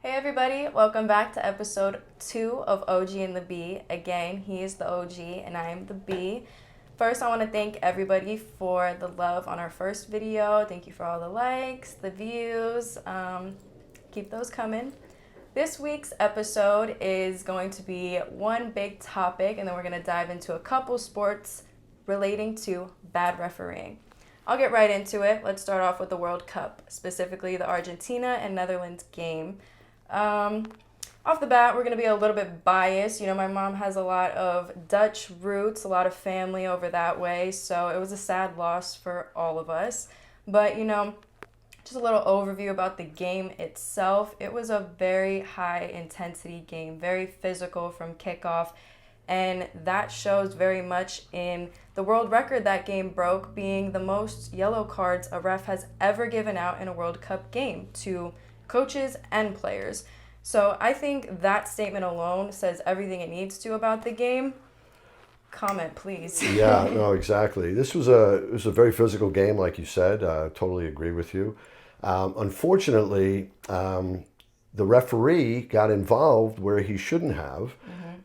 Hey everybody, welcome back to episode 2 of OG and the B. Again, he is the OG and I am the B. First, I want to thank everybody for the love on our first video. Thank you for all the likes, the views. Keep those coming. This week's episode is going to be one big topic, and then we're going to dive into a couple sports relating to bad refereeing. I'll get right into it. Let's start off with the World Cup, specifically the Argentina and Netherlands game. Off the bat, we're going to be a little bit biased. You know, my mom has a lot of Dutch roots, a lot of family over that way, so it was a sad loss for all of us. But, you know, just a little overview about the game itself. It was a very high intensity game, very physical from kickoff, and that shows very much in the world record that game broke, being the most yellow cards a ref has ever given out in a World Cup game to coaches and players. So I think that statement alone says everything it needs to about the game. Comment, please. Yeah, no, exactly. It was a very physical game, like you said. Totally agree with you. Unfortunately, the referee got involved where he shouldn't have,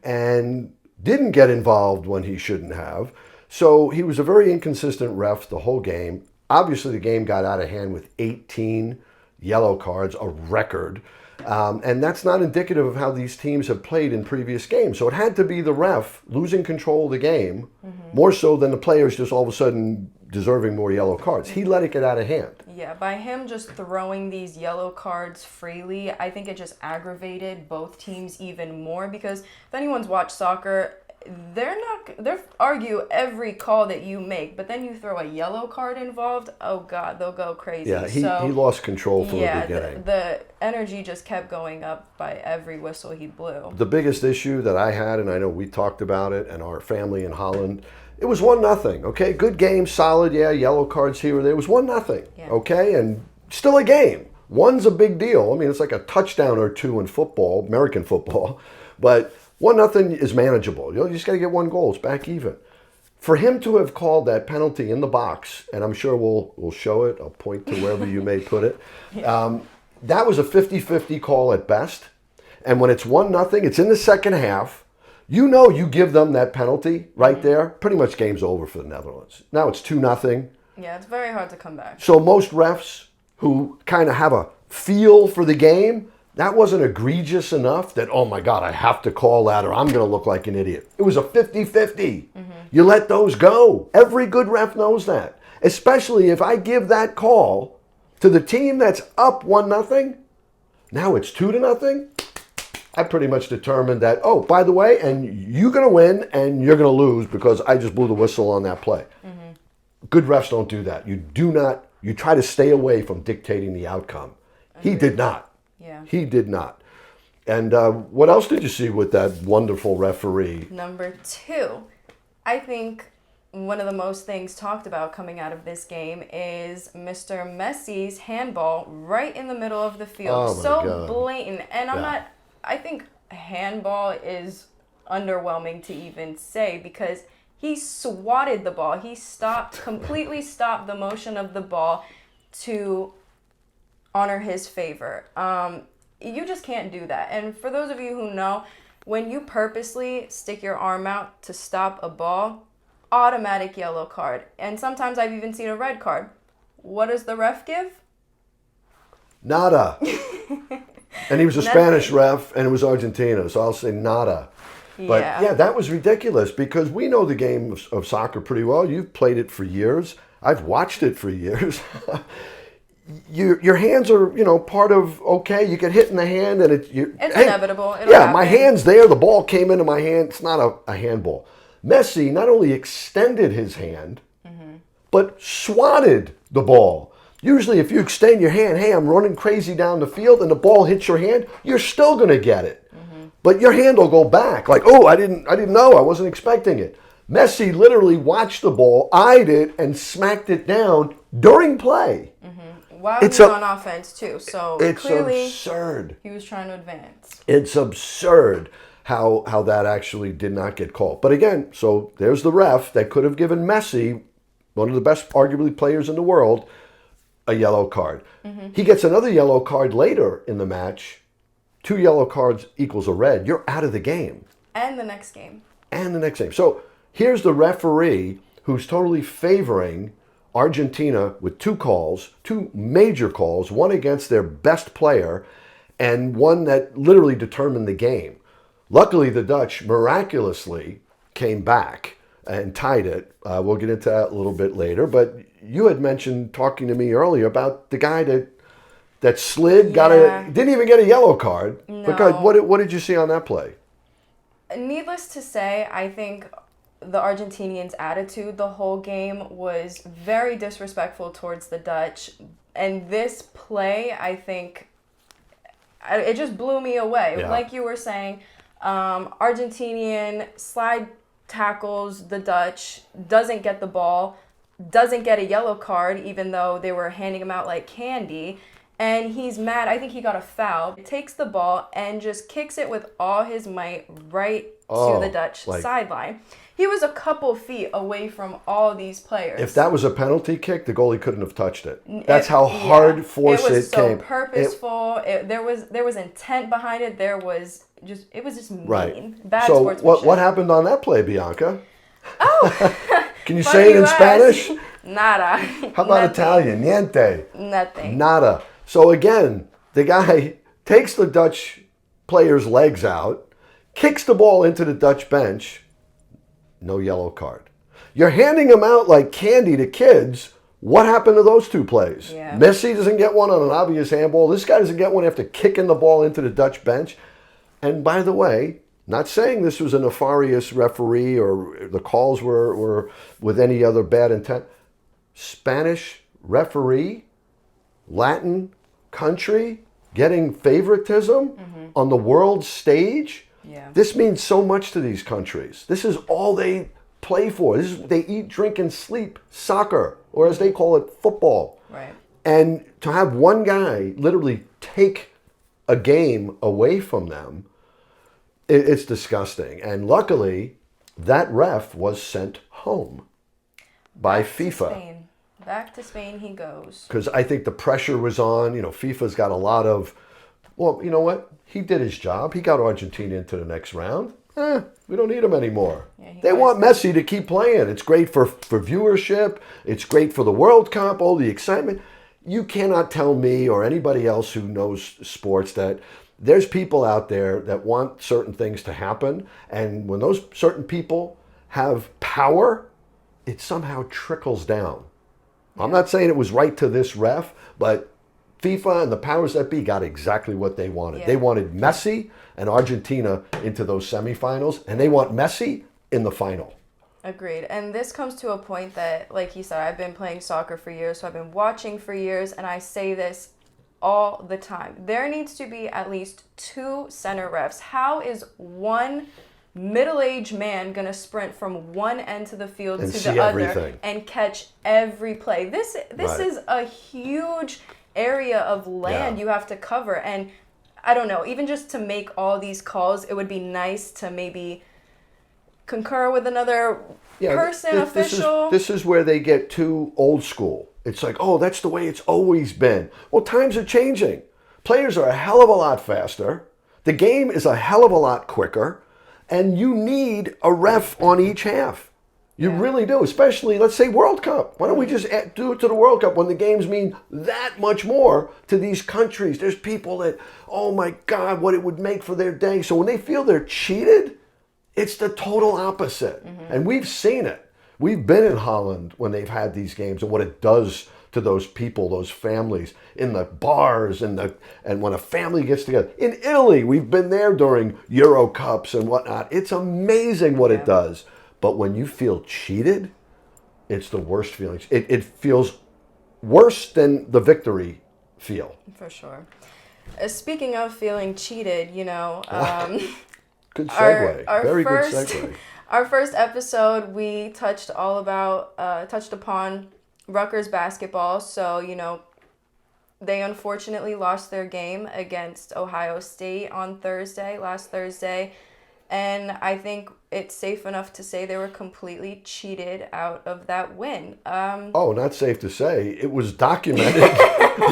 and didn't get involved when he shouldn't have. So he was a very inconsistent ref the whole game. Obviously, the game got out of hand with 18 yellow cards, a record. And that's not indicative of how these teams have played in previous games. So it had to be the ref losing control of the game, more so than the players just all of a sudden deserving more yellow cards. He let it get out of hand. Yeah, by him just throwing these yellow cards freely, I think it just aggravated both teams even more, because if anyone's watched soccer, they'll argue every call that you make, but then you throw a yellow card involved, oh God, they'll go crazy. Yeah, he lost control from the beginning. The energy just kept going up by every whistle he blew. The biggest issue that I had, and I know we talked about it, and our family in Holland, it was 1-0, okay? Good game, solid, yeah, yellow cards here or there. It was 1-0, okay? And still a game. One's a big deal. I mean, it's like a touchdown or two in football, American football, but 1-0 is manageable. You just got to get one goal. It's back even. For him to have called that penalty in the box, and I'm sure we'll show it. I'll point to wherever you may put it. That was a 50-50 call at best. And when it's 1-0, it's in the second half. You know, you give them that penalty right there, pretty much game's over for the Netherlands. Now it's 2-0. Yeah, it's very hard to come back. So most refs who kind of have a feel for the game, that wasn't egregious enough that, oh my God, I have to call that or I'm going to look like an idiot. It was a 50-50. You let those go. Every good ref knows that. Especially if I give that call to the team that's up 1-0, now it's 2-0. I pretty much determined that, oh, by the way, and you're going to win and you're going to lose because I just blew the whistle on that play. Good refs don't do that. You try to stay away from dictating the outcome. He did not. Yeah. He did not. And what else did you see with that wonderful referee? Number 2, I think one of the most things talked about coming out of this game is Mr. Messi's handball right in the middle of the field. Oh my so God. Blatant. And I think handball is underwhelming to even say, because he swatted the ball. He completely stopped the motion of the ball to honor his favor. You just can't do that. And for those of you who know, when you purposely stick your arm out to stop a ball, automatic yellow card. And sometimes I've even seen a red card. What does the ref give? Nada. And he was a Spanish ref, and it was Argentina, so I'll say nada. But yeah, that was ridiculous, because we know the game of soccer pretty well. You've played it for years. I've watched it for years. Your hands are, part of, okay, you get hit in the hand and it's inevitable. It'll my hand's there. The ball came into my hand. It's not a handball. Messi not only extended his hand, but swatted the ball. Usually if you extend your hand, hey, I'm running crazy down the field and the ball hits your hand, you're still going to get it. But your hand will go back like, oh, I didn't know. I wasn't expecting it. Messi literally watched the ball, eyed it, and smacked it down during play. While he was on offense, too. So it's clearly absurd. He was trying to advance. It's absurd how that actually did not get called. But again, so there's the ref that could have given Messi, one of the best, arguably, players in the world, a yellow card. He gets another yellow card later in the match 2 yellow cards equals a red, you're out of the game. And the next game. So here's the referee who's totally favoring Argentina with 2 calls, 2 major calls, one against their best player and one that literally determined the game. Luckily, the Dutch miraculously came back and tied it. We'll get into that a little bit later. But you had mentioned talking to me earlier about the guy that slid, didn't even get a yellow card. No. Because what did you see on that play? Needless to say, I think the Argentinians' attitude the whole game was very disrespectful towards the Dutch. And this play, I think, it just blew me away. Yeah. Like you were saying, Argentinian slide tackles the Dutch, doesn't get the ball, doesn't get a yellow card, even though they were handing him out like candy. And he's mad. I think he got a foul. Takes the ball and just kicks it with all his might right to the Dutch sideline. He was a couple feet away from all these players. If that was a penalty kick, the goalie couldn't have touched it. That's how hard force it came. It was so purposeful. There was intent behind it. It was just mean. Right. Bad so sportsmanship. what happened on that play, Bianca? Oh. Can you say it in Spanish? Nada. How about Italian? Niente. Nothing. Nada. So again, the guy takes the Dutch player's legs out, kicks the ball into the Dutch bench, no yellow card. You're handing them out like candy to kids. What happened to those 2 plays? Yeah. Messi doesn't get one on an obvious handball. This guy doesn't get one after kicking the ball into the Dutch bench. And by the way, not saying this was a nefarious referee or the calls were with any other bad intent. Spanish referee, Latin country, getting favoritism on the world stage. Yeah. This means so much to these countries. This is all they play for. They eat, drink, and sleep soccer, or as they call it, football. Right. And to have one guy literally take a game away from them, it's disgusting. And luckily, that ref was sent home by FIFA. Back to Spain he goes. Because I think the pressure was on. FIFA's got a lot of, well, you know what? He did his job. He got Argentina into the next round. We don't need him anymore. Yeah, they want Messi to keep playing. It's great for viewership. It's great for the World Cup, all the excitement. You cannot tell me or anybody else who knows sports that there's people out there that want certain things to happen. And when those certain people have power, it somehow trickles down. I'm not saying it was right to this ref, but FIFA and the powers that be got exactly what they wanted. Yeah. They wanted Messi and Argentina into those semifinals, and they want Messi in the final. Agreed. And this comes to a point that, like you said, I've been playing soccer for years, so I've been watching for years, and I say this all the time. There needs to be at least 2 center refs. How is one middle-aged man gonna sprint from one end to the field to the other and catch every play? This is a huge area of land you have to cover, and I don't know, even just to make all these calls, it would be nice to maybe concur with another official. This is where they get too old school. It's like, oh, that's the way it's always been. Well, times are changing. Players are a hell of a lot faster. The game is a hell of a lot quicker. And you need a ref on each half. You really do, especially, let's say, World Cup. Why don't we just do it to the World Cup when the games mean that much more to these countries? There's people that, oh my God, what it would make for their day. So when they feel they're cheated, it's the total opposite. Mm-hmm. And we've seen it. We've been in Holland when they've had these games and what it does to those people, those families, in the bars and when a family gets together. In Italy, we've been there during Euro Cups and whatnot. It's amazing what it does. But when you feel cheated, it's the worst feelings. It feels worse than the victory feel. For sure. Speaking of feeling cheated, good segue. Very good segue. Our first episode, we touched upon Rutgers basketball. So, they unfortunately lost their game against Ohio State on last Thursday. And I think it's safe enough to say they were completely cheated out of that win. Not safe to say. It was documented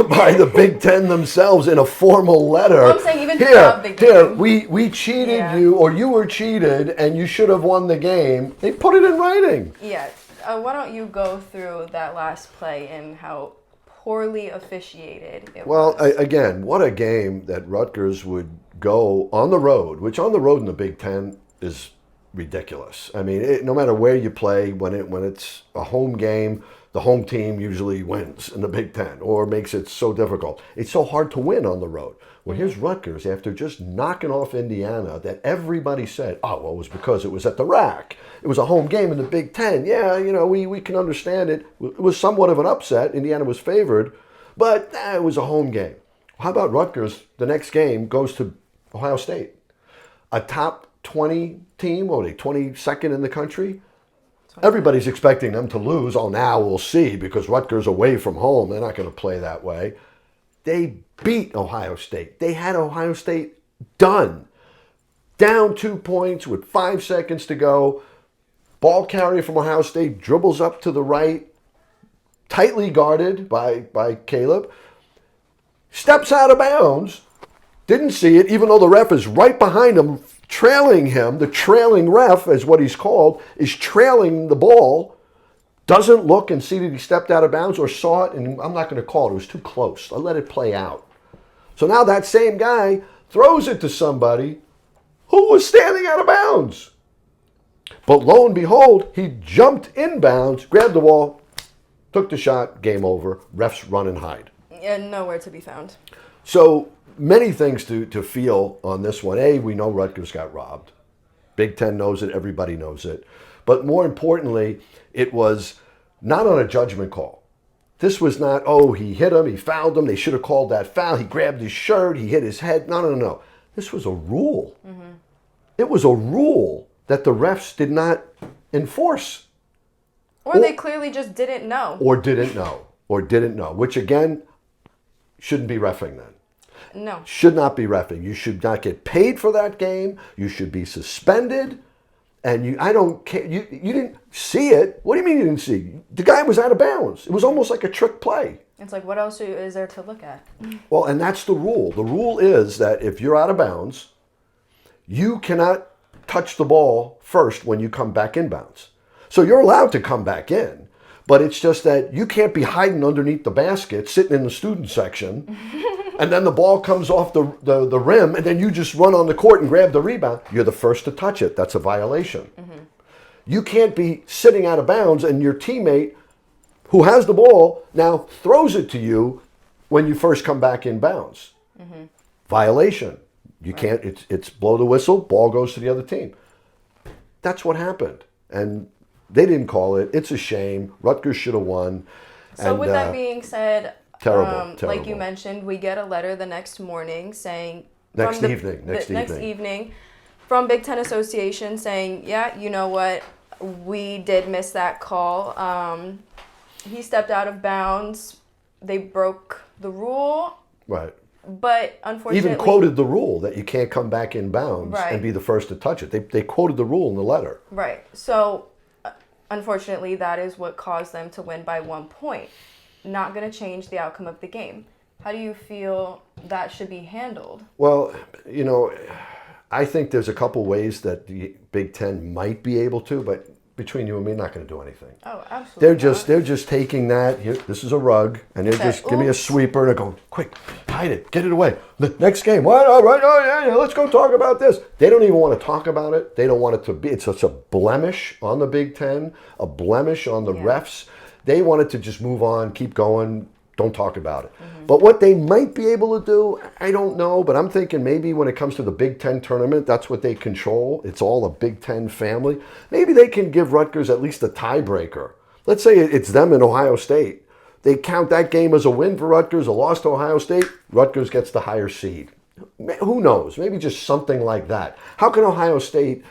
by the Big Ten themselves in a formal letter. Well, I'm saying even throughout the game. We cheated you, or you were cheated, and you should have won the game. They put it in writing. Yeah. Why don't you go through that last play and how poorly officiated it was? Again, what a game that Rutgers would go on the road, which on the road in the Big Ten is ridiculous. I mean, no matter where you play, when it's a home game, the home team usually wins in the Big Ten or makes it so difficult. It's so hard to win on the road. Well, here's Rutgers after just knocking off Indiana that everybody said, oh, well, it was because it was at the rack. It was a home game in the Big Ten. Yeah, we can understand it. It was somewhat of an upset. Indiana was favored, but it was a home game. How about Rutgers? The next game goes to Ohio State, a top 20 team, 22nd in the country. Everybody's expecting them to lose. Oh, now we'll see because Rutgers away from home. They're not going to play that way. They beat Ohio State. They had Ohio State done. Down 2 points with 5 seconds to go. Ball carrier from Ohio State dribbles up to the right, tightly guarded by Caleb. Steps out of bounds. Didn't see it, even though the ref is right behind him, trailing him. The trailing ref, is what he's called, is trailing the ball. Doesn't look and see that he stepped out of bounds or saw it, and I'm not going to call it. It was too close. I'll let it play out. So now that same guy throws it to somebody who was standing out of bounds. But lo and behold, he jumped inbounds, grabbed the ball, took the shot, game over. Refs run and hide. And nowhere to be found. So many things to feel on this one. We know Rutgers got robbed. Big Ten knows it. Everybody knows it. But more importantly, it was not on a judgment call. This was not, he hit him, he fouled him, they should have called that foul, he grabbed his shirt, he hit his head. No. This was a rule. Mm-hmm. It was a rule that the refs did not enforce. Or they clearly just didn't know. Or didn't know, which again, shouldn't be reffing then. No. Should not be reffing. You should not get paid for that game. You should be suspended. And I don't care. You didn't see it. What do you mean you didn't see? The guy was out of bounds. It was almost like a trick play. It's like, what else is there to look at? Well, and that's the rule. The rule is that if you're out of bounds, you cannot touch the ball first when you come back in bounds. So you're allowed to come back in, but it's just that you can't be hiding underneath the basket, sitting in the student section, and then the ball comes off the rim, and then you just run on the court and grab the rebound. You're the first to touch it. That's a violation. Mm-hmm. You can't be sitting out of bounds and your teammate who has the ball now throws it to you when you first come back in bounds. Mm-hmm. Violation. You can't, it's blow the whistle, ball goes to the other team. That's what happened. And they didn't call it. It's a shame. Rutgers should have won. So with that being said, terrible. Like you mentioned, we get a letter the next morning saying... Next evening. From Big Ten Association saying, yeah, you know what, we did miss that call. He stepped out of bounds. They broke the rule. Right. But unfortunately... Even quoted the rule that you can't come back in bounds and be the first to touch it. They quoted the rule in the letter. Right. So, unfortunately, that is what caused them to win by 1 point. Not going to change the outcome of the game. How do you feel that should be handled? Well, I think there's a couple ways that the Big Ten might be able to, but between you and me, not going to do anything. Oh, absolutely. They're just taking that. Here, this is a rug, and they're just give me a sweeper, and they're going quick, hide it, get it away. The next game, what? All right, yeah, let's go talk about this. They don't even want to talk about it. They don't want it to be. It's such a blemish on the Big Ten, a blemish on the refs. They want it to just move on, keep going. Don't talk about it. Mm-hmm. But what they might be able to do, I don't know. But I'm thinking maybe when it comes to the Big Ten tournament, that's what they control. It's all a Big Ten family. Maybe they can give Rutgers at least a tiebreaker. Let's say it's them and Ohio State. They count that game as a win for Rutgers, a loss to Ohio State. Rutgers gets the higher seed. Who knows? Maybe just something like that. How can Ohio State,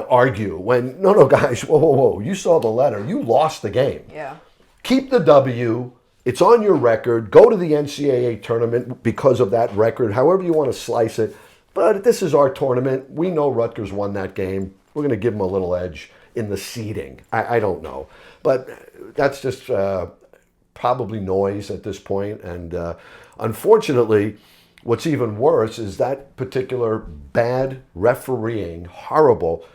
argue when, no, guys, whoa. You saw the letter. You lost the game. Yeah. Keep the W. It's on your record. Go to the NCAA tournament because of that record. However you want to slice it, But this is our tournament. We know Rutgers won that game. We're going to give them a little edge in the seeding. I don't know. But that's just probably noise at this point. And unfortunately, what's even worse is that particular bad refereeing, horrible,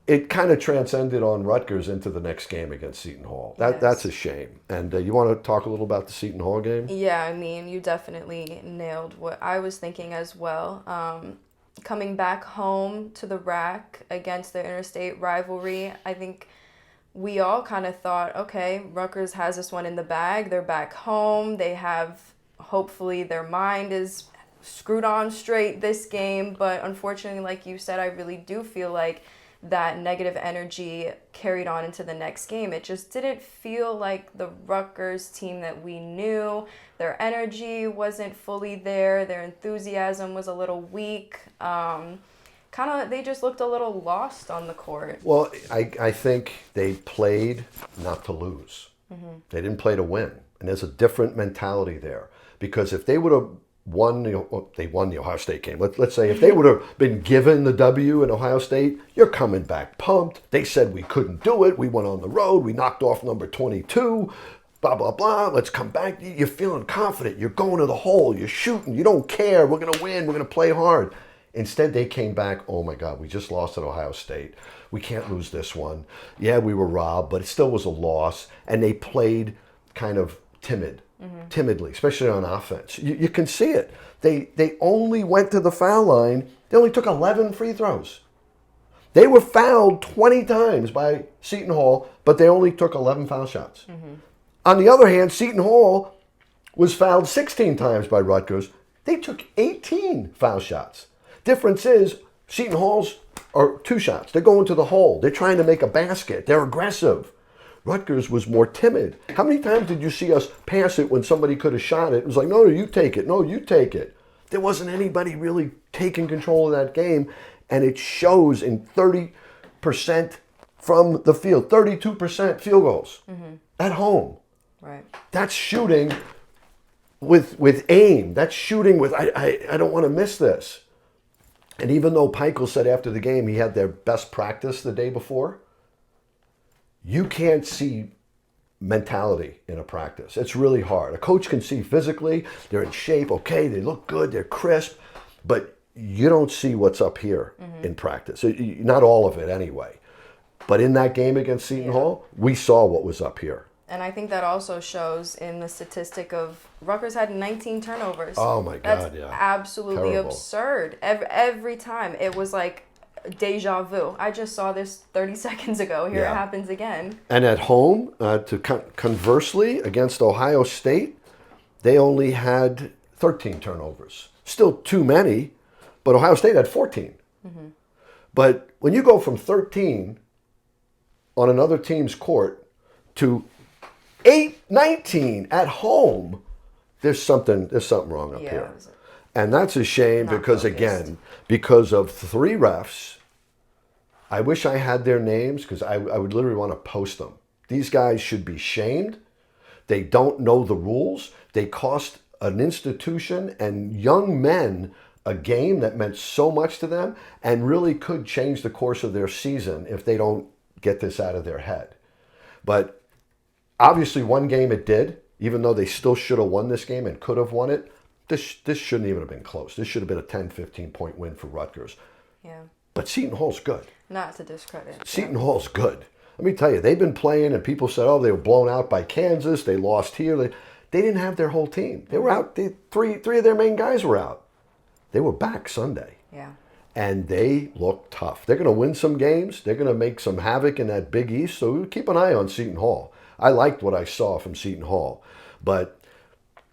it kind of transcended on Rutgers into the next game against Seton Hall. That's a shame. And you want to talk a little about the Seton Hall game? Yeah, I mean, you definitely nailed what I was thinking as well. Coming back home to the RAC against the interstate rivalry, I think we all kind of thought, okay, Rutgers has this one in the bag. They're back home. They have, hopefully, their mind is screwed on straight this game. But unfortunately, like you said, I really do feel like that negative energy carried on into the next game. It just didn't feel like the Rutgers team that we knew. Their energy wasn't fully there. Their enthusiasm was a little weak. They just looked a little lost on the court. Well, I think they played not to lose. Mm-hmm. They didn't play to win. And there's a different mentality there. Because if they would have they won the Ohio State game. Let's say if they would have been given the W in Ohio State, you're coming back pumped. They said we couldn't do it. We went on the road. We knocked off number 22. Blah, blah, blah. Let's come back. You're feeling confident. You're going to the hole. You're shooting. You don't care. We're going to win. We're going to play hard. Instead, they came back, oh my God, we just lost at Ohio State. We can't lose this one. Yeah, we were robbed, but it still was a loss. And they played kind of timidly, especially on offense. You can see it. They only went to the foul line. They only took 11 free throws. They were fouled 20 times by Seton Hall, but they only took 11 foul shots. Mm-hmm. On the other hand, Seton Hall was fouled 16 times by Rutgers. They took 18 foul shots. Difference is, Seton Hall's are 2 shots. They're going to the hole. They're trying to make a basket. They're aggressive. Rutgers was more timid. How many times did you see us pass it when somebody could have shot it? It was like, no, you take it. No, you take it. There wasn't anybody really taking control of that game, and it shows in 30% from the field, 32% field goals at home. Right. That's shooting with aim. That's shooting with, I don't want to miss this. And even though Peichel said after the game he had their best practice the day before, you can't see mentality in a practice. It's really hard. A coach can see physically, they're in shape, okay, they look good, they're crisp, but you don't see what's up here in practice. Not all of it anyway. But in that game against Seton Hall, we saw what was up here. And I think that also shows in the statistic of Rutgers had 19 turnovers. Oh my God, That's absolutely terrible. Absurd. Every time. It was like deja vu. I just saw this 30 seconds ago. Here it happens again. And at home, conversely, against Ohio State, they only had 13 turnovers. Still too many, but Ohio State had 14. Mm-hmm. But when you go from 13 on another team's court to 19 at home, there's something wrong up here. And that's a shame because, again, because of 3 refs, I wish I had their names because I would literally want to post them. These guys should be shamed. They don't know the rules. They cost an institution and young men a game that meant so much to them and really could change the course of their season if they don't get this out of their head. But obviously one game it did, even though they still should have won this game and could have won it. This shouldn't even have been close. This should have been a 10, 15-point win for Rutgers. Yeah. But Seton Hall's good. Not to discredit. Seton Hall's good. Let me tell you, they've been playing and people said, oh, they were blown out by Kansas. They lost here. They didn't have their whole team. They were out. Three of their main guys were out. They were back Sunday. Yeah. And they look tough. They're going to win some games. They're going to make some havoc in that Big East. So keep an eye on Seton Hall. I liked what I saw from Seton Hall. But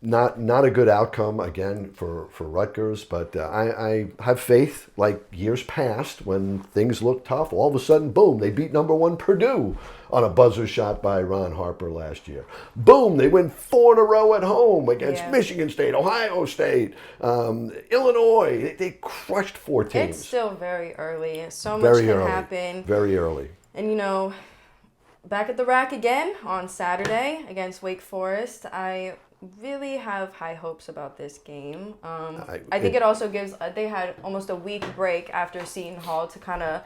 not a good outcome, again, for Rutgers. But I have faith, like years past, when things look tough, all of a sudden, boom, they beat number 1 Purdue on a buzzer shot by Ron Harper last year. Boom, they win 4 in a row at home against Michigan State, Ohio State, Illinois. They crushed 4 teams. It's still very early. So much can happen. Very early. And, back at the rack again on Saturday against Wake Forest, I really have high hopes about this game. I think it also gives, they had almost a week break after Seton Hall to kind of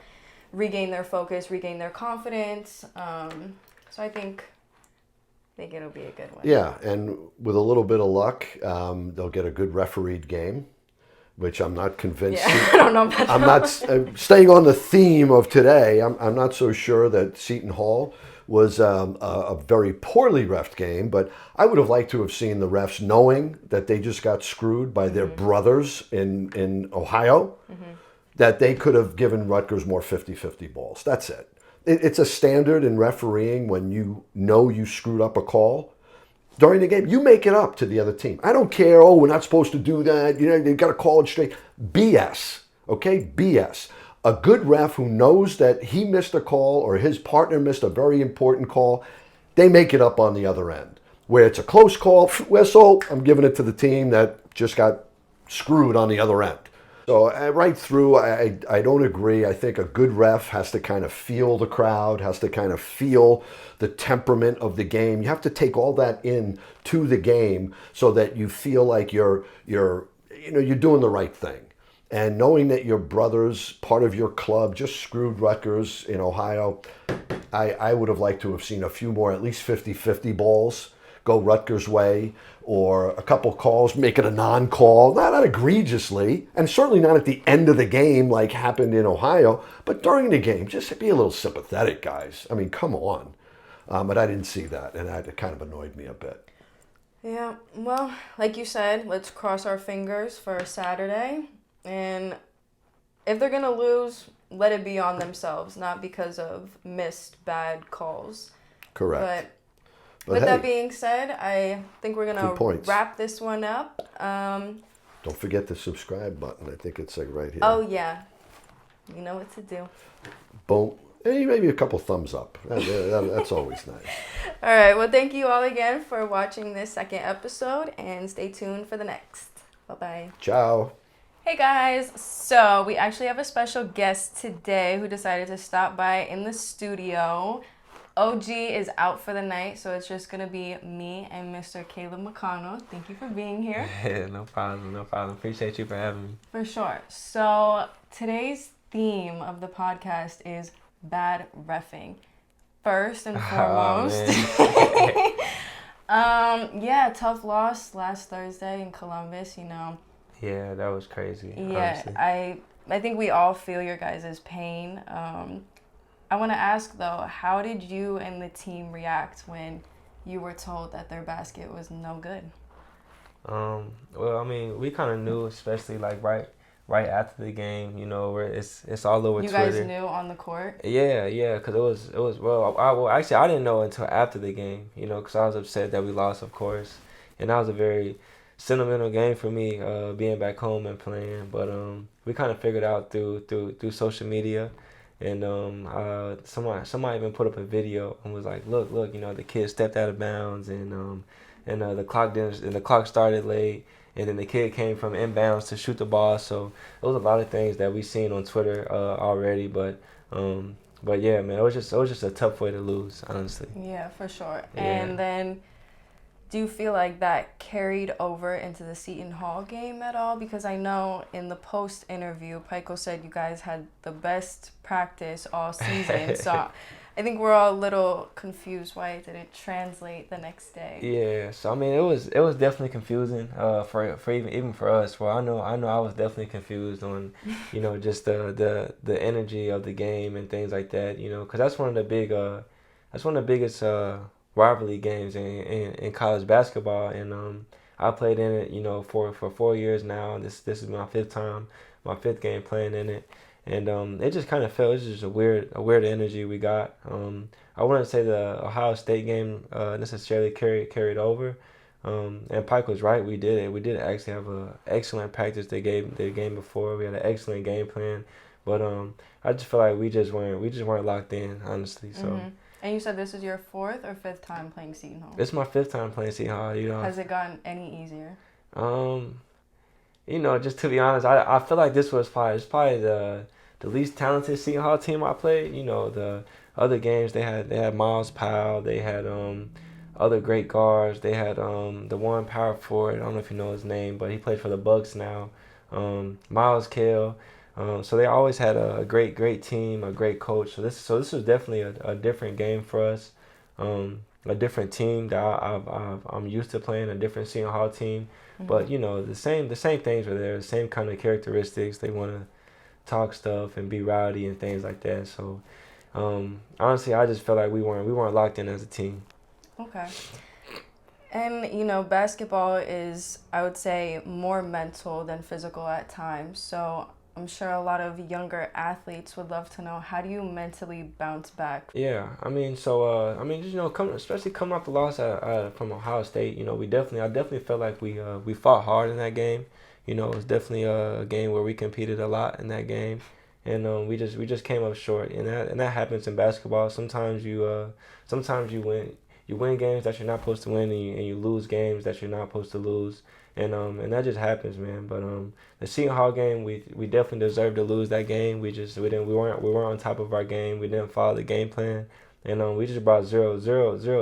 regain their focus, regain their confidence. So I think it'll be a good one. Yeah, and with a little bit of luck, they'll get a good refereed game, which I'm not convinced. Yeah, I don't know about that. I'm not staying on the theme of today. I'm not so sure that Seton Hall was a very poorly reffed game, but I would have liked to have seen the refs knowing that they just got screwed by their brothers in Ohio, that they could have given Rutgers more 50-50 balls. That's it. It's a standard in refereeing when you know you screwed up a call during the game. You make it up to the other team. I don't care, oh, we're not supposed to do that. You know, you got to call it straight. BS, okay? BS. A good ref who knows that he missed a call or his partner missed a very important call, they make it up on the other end. Where it's a close call, whistle, I'm giving it to the team that just got screwed on the other end. So right through, I don't agree. I think a good ref has to kind of feel the crowd, has to kind of feel the temperament of the game. You have to take all that in to the game so that you feel like you're doing the right thing. And knowing that your brothers, part of your club, just screwed Rutgers in Ohio, I would have liked to have seen a few more, at least 50-50 balls go Rutgers' way, or a couple calls, make it a non-call, not egregiously, and certainly not at the end of the game like happened in Ohio, but during the game, just be a little sympathetic, guys. I mean, come on. But I didn't see that, and it kind of annoyed me a bit. Yeah, well, like you said, let's cross our fingers for Saturday. And if they're going to lose, let it be on themselves, not because of missed bad calls. Correct. But with that being said, I think we're going to wrap this one up. Don't forget the subscribe button. I think it's like right here. Oh, yeah. You know what to do. Boom. Hey, maybe a couple thumbs up. That's always nice. All right. Well, thank you all again for watching this second episode, and stay tuned for the next. Bye-bye. Ciao. Hey guys, so we actually have a special guest today who decided to stop by in the studio. OG is out for the night, so it's just going to be me and Mr. Caleb McConnell. Thank you for being here. Yeah, no problem. Appreciate you for having me. For sure. So today's theme of the podcast is bad reffing. First and foremost. Yeah, tough loss last Thursday in Columbus, you know. Yeah, that was crazy. Yeah, honestly. I think we all feel your guys' pain. I want to ask, though, how did you and the team react when you were told that their basket was no good? Well, I mean, we kind of knew, especially like right after the game, you know, where it's all over Twitter. You guys knew on the court? Yeah, because it was well, actually, I didn't know until after the game, you know, because I was upset that we lost, of course, and that was a very sentimental game for me, being back home and playing. But we kind of figured out through social media, and somebody even put up a video and was like, look, you know, the kid stepped out of bounds, and the clock started late, and then the kid came from inbounds to shoot the ball. So it was a lot of things that we seen on Twitter already, but yeah, man, it was just a tough way to lose, honestly. Yeah, for sure. Yeah. And then, do you feel like that carried over into the Seton Hall game at all? Because I know in the post interview, Pico said you guys had the best practice all season. So I think we're all a little confused why it didn't translate the next day. Yeah, so I mean, it was definitely confusing for even for us. Well, I know I was definitely confused on, you know, just the energy of the game and things like that. You know, because that's one of the biggest rivalry games in college basketball, and I played in it, you know, for 4 years now. This is my fifth game playing in it, and it just kind of felt, it's just a weird energy we got. I wouldn't say the Ohio State game necessarily carried over, and Pike was right. We did actually have a excellent practice the game before. We had an excellent game plan, but I just feel like we just weren't locked in, honestly. So. Mm-hmm. And you said this is your fourth or fifth time playing Seton Hall? It's my fifth time playing Seton Hall. You know. Has it gotten any easier? You know, just to be honest, I feel like this was probably the least talented Seton Hall team I played. You know, the other games they had Miles Powell, they had other great guards. They had the one power forward. I don't know if you know his name, but he plays for the Bucks now. Miles Kale. So they always had a great team, a great coach. So this was definitely a different game for us, a different team that I'm used to playing, a different Seton Hall team. But you know, the same things were there, the same kind of characteristics. They want to talk stuff and be rowdy and things like that. So honestly, I just felt like we weren't locked in as a team. Okay. And, you know, basketball is, I would say, more mental than physical at times. So I'm sure a lot of younger athletes would love to know, how do you mentally bounce back? Yeah, I mean, just, you know, especially coming off the loss from Ohio State, you know, I definitely felt like we fought hard in that game. You know, it was definitely a game where we competed a lot in that game, and we just came up short. And that happens in basketball. Sometimes you win. You win games that you're not supposed to win, and you lose games that you're not supposed to lose, and that just happens, man. But the Seton Hall game, we definitely deserved to lose that game. We weren't on top of our game. We didn't follow the game plan, and we just brought zero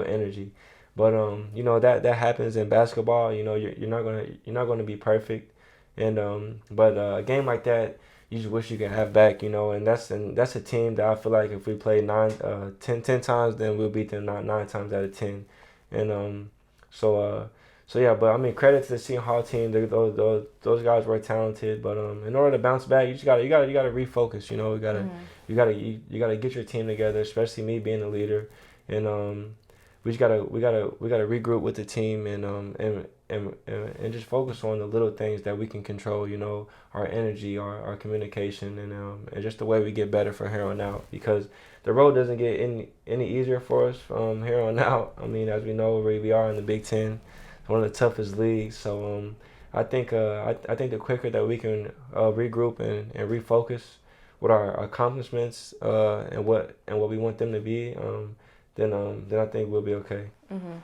energy. But you know, that happens in basketball. You know, you're not gonna be perfect, and but a game like that, you just wish you could have back, you know, and that's a team that I feel like if we play 10 times, then we'll beat them 9 times out of 10, and so yeah. But I mean, credit to the Seton Hall team. Those guys were talented, but in order to bounce back, you gotta refocus. You know, you gotta get your team together, especially me being the leader, and we gotta regroup with the team and just focus on the little things that we can control. You know, our energy, our communication, and just the way we get better from here on out. Because the road doesn't get any easier for us from here on out. I mean, as we know, we are in the Big Ten, one of the toughest leagues. So I think the quicker that we can regroup and refocus with our accomplishments and what we want them to be, then I think we'll be okay. Mm-hmm.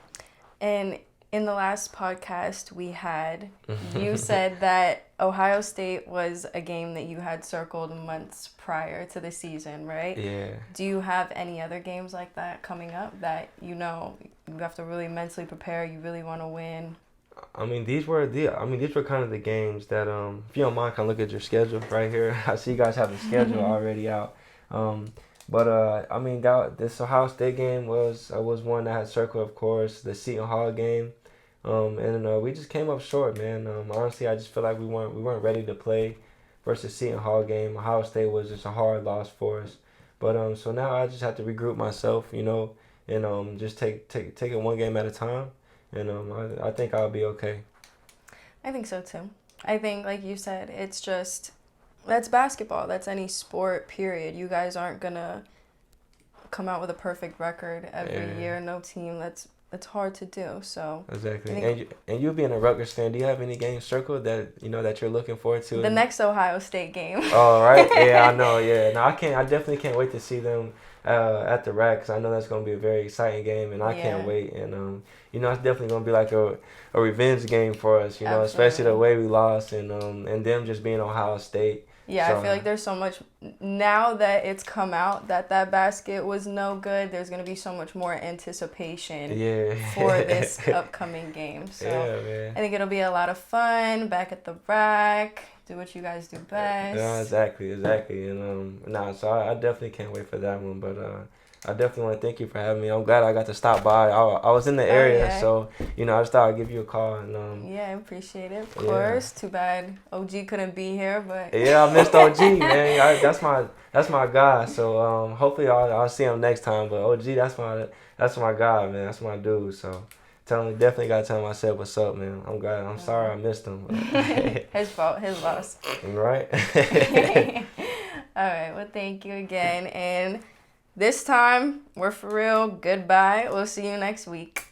And in the last podcast we had, you said that Ohio State was a game that you had circled months prior to the season, right? Yeah. Do you have any other games like that coming up that you know you have to really mentally prepare, you really want to win? I mean, these were kind of the games that if you don't mind, can look at your schedule right here. I see you guys have the schedule already out. But I mean, this Ohio State game was one that I had circled, of course. The Seton Hall game, and we just came up short, man. Honestly, I just feel like we weren't ready to play versus Seton Hall game. Ohio State was just a hard loss for us. But so now I just have to regroup myself, you know, and just take it one game at a time, and I think I'll be okay. I think so too. I think, like you said, it's just. That's basketball. That's any sport, period. You guys aren't going to come out with a perfect record every year. No team. It's hard to do. So exactly. And you being a Rutgers fan, do you have any games circled that that you're looking forward to? The next Ohio State game. Oh, right. Yeah, I know. Yeah. No, I definitely can't wait to see them at the RAC, because I know that's going to be a very exciting game, and I can't wait. And it's definitely going to be like a revenge game for us. You know, especially the way we lost, and them just being Ohio State. Yeah, so, I feel like there's so much, now that it's come out that basket was no good, there's going to be so much more anticipation for this upcoming game. So I think it'll be a lot of fun, back at the RAC, do what you guys do best. Yeah, exactly. And so I definitely can't wait for that one, but I definitely want to thank you for having me. I'm glad I got to stop by. I was in the area, so I just thought I'd give you a call. And yeah, I appreciate it. Of course. Too bad OG couldn't be here, but yeah, I missed OG, man. That's my guy. So hopefully I'll see him next time. But OG, that's my guy, man. That's my dude. So definitely gotta tell him I said what's up, man. I'm glad. I'm sorry I missed him. His fault, his loss. Right. All right. Well, thank you again, and. This time, we're for real. Goodbye. We'll see you next week.